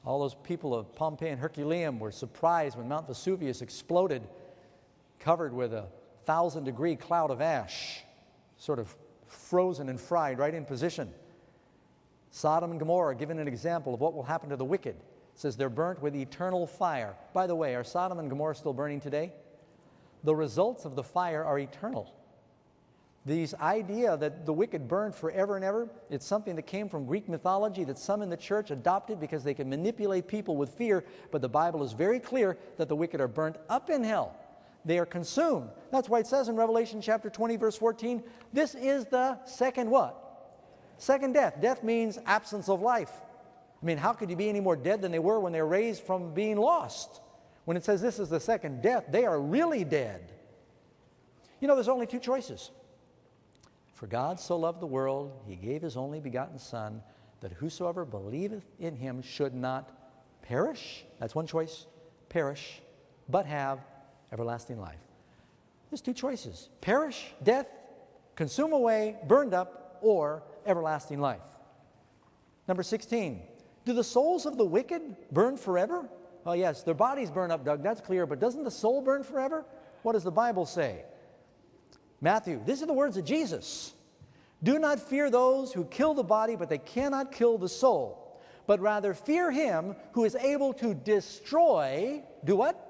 All those people of Pompeii and Herculaneum were surprised when Mount Vesuvius exploded, covered with a 1,000-degree cloud of ash, sort of frozen and fried right in position. Sodom and Gomorrah, given an example of what will happen to the wicked. It says they're burnt with eternal fire. By the way, are Sodom and Gomorrah still burning today? The results of the fire are eternal. This idea that the wicked burn forever and ever, it's something that came from Greek mythology that some in the church adopted because they can manipulate people with fear, but the Bible is very clear that the wicked are burnt up in hell. They are consumed. That's why it says in Revelation chapter 20, verse 14, this is the second what? Second death. Death means absence of life. I mean, how could you be any more dead than they were when they were raised from being lost? When it says this is the second death, they are really dead. You know, there's only two choices. For God so loved the world, he gave his only begotten Son, that whosoever believeth in him should not perish. That's one choice. Perish, but have everlasting life. There's two choices. Perish, death, consume away, burned up, or everlasting life. Number 16. Do the souls of the wicked burn forever? Oh yes, their bodies burn up, Doug, that's clear, but doesn't the soul burn forever? What does the Bible say? Matthew, these are the words of Jesus. Do not fear those who kill the body, but they cannot kill the soul. But rather fear him who is able to destroy, do what?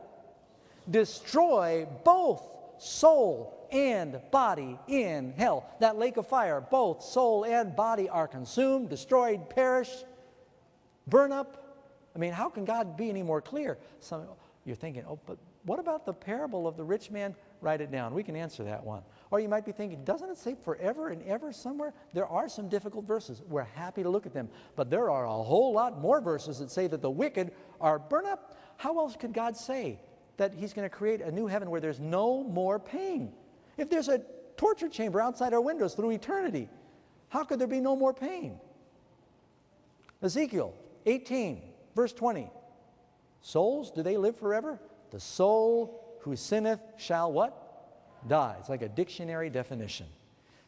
Destroy both soul and body in hell. That lake of fire, both soul and body are consumed, destroyed, perish, burn up. I mean, how can God be any more clear? You're thinking, oh, but what about the parable of the rich man? Write it down. We can answer that one. Or you might be thinking, doesn't it say forever and ever somewhere? There are some difficult verses. We're happy to look at them. But there are a whole lot more verses that say that the wicked are burned up. How else could God say that he's going to create a new heaven where there's no more pain? If there's a torture chamber outside our windows through eternity, how could there be no more pain? Ezekiel 18, verse 20. Souls, do they live forever? The soul who sinneth shall what? Die. It's like a dictionary definition.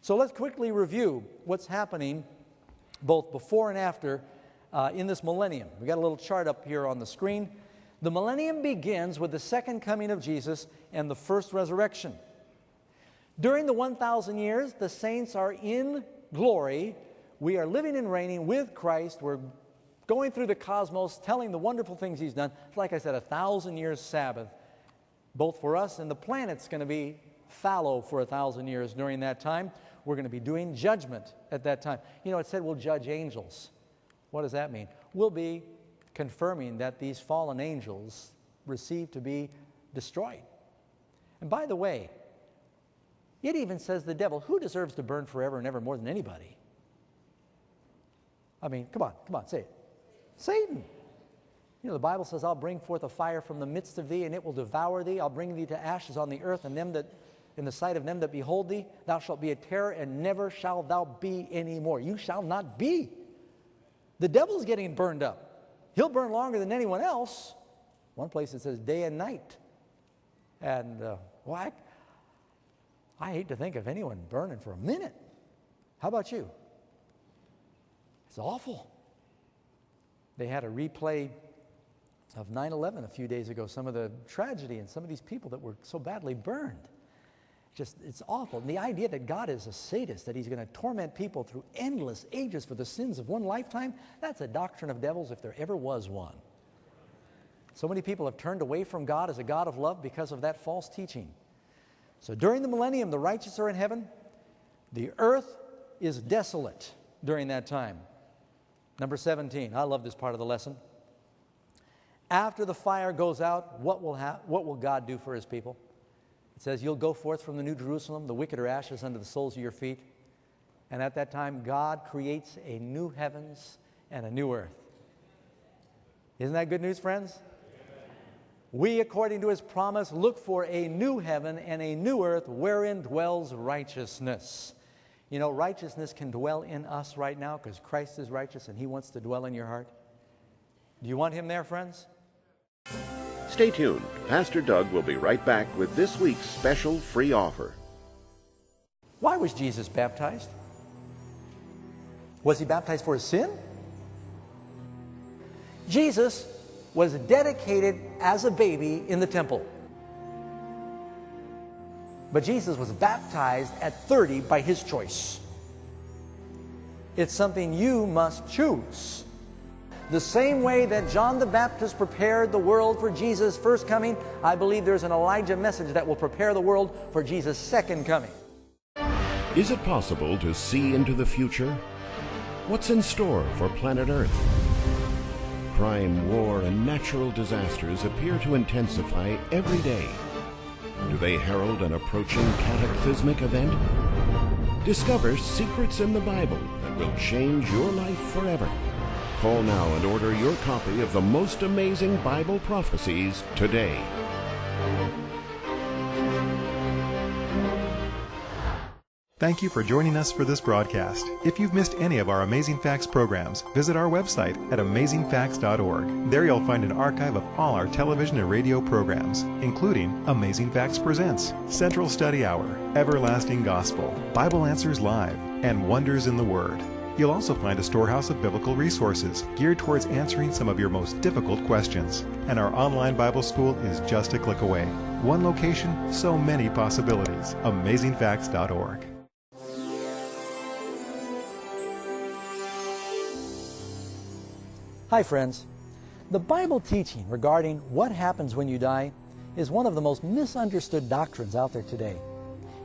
So let's quickly review what's happening both before and after in this millennium. We got a little chart up here on the screen. The millennium begins with the second coming of Jesus and the first resurrection. During the 1,000 years, the saints are in glory. We are living and reigning with Christ. We're going through the cosmos, telling the wonderful things he's done. Like I said, 1,000 years Sabbath, both for us and the planet's going to be fallow for 1,000 years during that time. We're going to be doing judgment at that time. You know, it said we'll judge angels. What does that mean? We'll be confirming that these fallen angels received to be destroyed. And by the way, it even says the devil, who deserves to burn forever and ever more than anybody? I mean, come on, say it. Satan. You know, the Bible says, I'll bring forth a fire from the midst of thee, and it will devour thee. I'll bring thee to ashes on the earth, and them that in the sight of them that behold thee, thou shalt be a terror, and never shalt thou be any more. You shall not be. The devil's getting burned up. He'll burn longer than anyone else. One place it says day and night. And, I hate to think of anyone burning for a minute. How about you? It's awful. They had a replay of 9/11 a few days ago, some of the tragedy and some of these people that were so badly burned. Just, it's awful. And the idea that God is a sadist, that he's going to torment people through endless ages for the sins of one lifetime, that's a doctrine of devils if there ever was one. So many people have turned away from God as a God of love because of that false teaching. So during the millennium, the righteous are in heaven. The earth is desolate during that time. Number 17, I love this part of the lesson. After the fire goes out, what will God do for his people? It says, you'll go forth from the New Jerusalem, the wicked are ashes under the soles of your feet. And at that time, God creates a new heavens and a new earth. Isn't that good news, friends? We, according to his promise, look for a new heaven and a new earth wherein dwells righteousness. You know, righteousness can dwell in us right now because Christ is righteous and he wants to dwell in your heart. Do you want him there, friends? Stay tuned. Pastor Doug will be right back with this week's special free offer. Why was Jesus baptized? Was he baptized for his sin? Jesus was dedicated as a baby in the temple. But Jesus was baptized at 30 by his choice. It's something you must choose. The same way that John the Baptist prepared the world for Jesus' first coming, I believe there's an Elijah message that will prepare the world for Jesus' second coming. Is it possible to see into the future? What's in store for planet Earth? Crime, war, and natural disasters appear to intensify every day. Do they herald an approaching cataclysmic event? Discover secrets in the Bible that will change your life forever. Call now and order your copy of the most amazing Bible prophecies today. Thank you for joining us for this broadcast. If you've missed any of our Amazing Facts programs, visit our website at amazingfacts.org. There you'll find an archive of all our television and radio programs, including Amazing Facts Presents, Central Study Hour, Everlasting Gospel, Bible Answers Live, and Wonders in the Word. You'll also find a storehouse of biblical resources geared towards answering some of your most difficult questions. And our online Bible school is just a click away. One location, so many possibilities. AmazingFacts.org. Hi friends. The Bible teaching regarding what happens when you die is one of the most misunderstood doctrines out there today.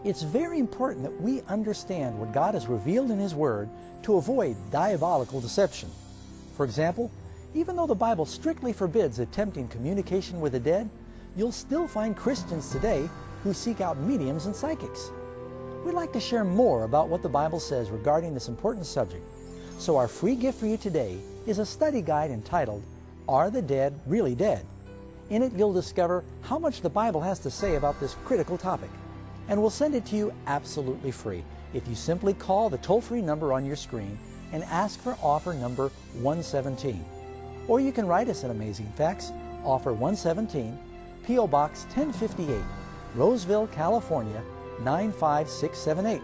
It's very important that we understand what God has revealed in His Word to avoid diabolical deception. For example, even though the Bible strictly forbids attempting communication with the dead, you'll still find Christians today who seek out mediums and psychics. We'd like to share more about what the Bible says regarding this important subject. So our free gift for you today is a study guide entitled, Are the Dead Really Dead? In it you'll discover how much the Bible has to say about this critical topic. And we'll send it to you absolutely free if you simply call the toll-free number on your screen and ask for offer number 117. Or you can write us at Amazing Facts, offer 117, P.O. Box 1058, Roseville, California, 95678.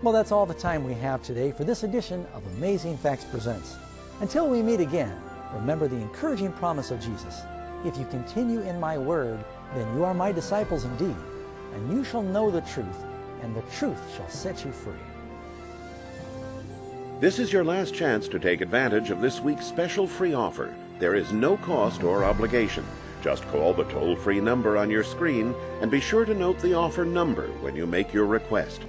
Well, that's all the time we have today for this edition of Amazing Facts Presents. Until we meet again, remember the encouraging promise of Jesus. If you continue in my word, then you are my disciples indeed, and you shall know the truth, and the truth shall set you free. This is your last chance to take advantage of this week's special free offer. There is no cost or obligation. Just call the toll-free number on your screen and be sure to note the offer number when you make your request.